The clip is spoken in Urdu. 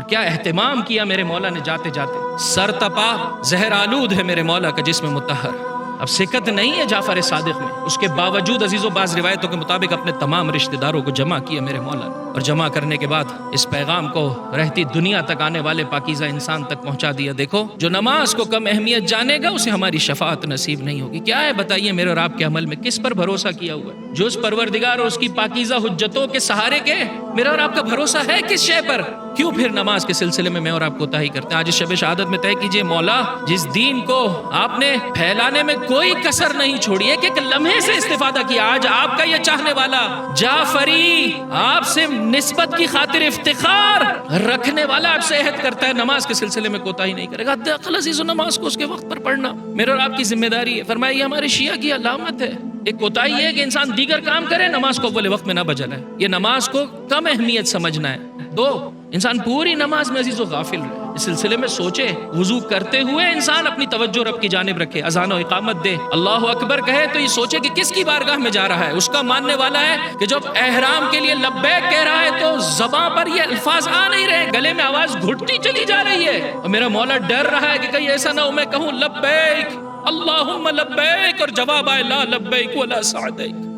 اور کیا اہتمام کیا میرے مولا نے جاتے جاتے. سر تپا زہر آلود ہے میرے مولا کا جسم مطہر. اب سکت نہیں ہے جعفر صادق میں، اس کے باوجود عزیز و بعض روایتوں کے مطابق اپنے تمام رشتہ داروں کو جمع کیا میرے مولا نے، اور جمع کرنے کے بعد اس پیغام کو رہتی دنیا تک آنے والے پاکیزہ انسان تک پہنچا دیا. دیکھو جو نماز کو کم اہمیت جانے گا اسے ہماری شفاعت نصیب نہیں ہوگی. کیا ہے بتائیے میرے اور آپ کے عمل میں کس پر بھروسہ کیا ہوا ہے؟ جو اس پروردگار اور اس کی پاکیزہ حجتوں کے سہارے کے میرا اور آپ کا بھروسہ ہے کس شے پر؟ کیوں پھر نماز کے سلسلے میں اور آپ کوتاہی کرتے ہیں؟ آج اس شب شہادت میں طے کیجئے مولا جس دین کو آپ نے پھیلانے میں کوئی کسر نہیں چھوڑی ہے کہ ایک لمحے سے استفادہ کیا. آج آپ کا یہ چاہنے والا جعفری آپ سے نسبت کی خاطر افتخار رکھنے والا آپ سے عہد کرتا ہے نماز کے سلسلے میں کوتاہی نہیں کرے گا. دراصل عزیز و نماز کو اس کے وقت پر پڑھنا میرے اور آپ کی ذمہ داری ہے. فرمایا یہ ہمارے شیعہ کی علامت ہے. ایک کوتاہی ہے کہ انسان دیگر کام کرے نماز کو اول وقت میں نہ بجا لائے. یہ نماز کو کم اہمیت سمجھنا ہے. دو انسان پوری نماز میں عزیز و غافل رہے. اس سلسلے میں سوچے وضو کرتے ہوئے انسان اپنی توجہ رب کی جانب رکھے، اذان و اقامت دے، اللہ اکبر کہے تو یہ سوچے کہ کس کی بارگاہ میں جا رہا ہے. اس کا ماننے والا ہے کہ جب احرام کے لیے لبیک کہہ رہا ہے تو زباں پر یہ الفاظ آ نہیں رہے، گلے میں آواز گھٹتی چلی جا رہی ہے، اور میرا مولا ڈر رہا ہے کہ کہیں ایسا نہ ہو میں کہوں لبیک اللہم لبیک اور جواب آئے لا لبیک ولا سعدیک.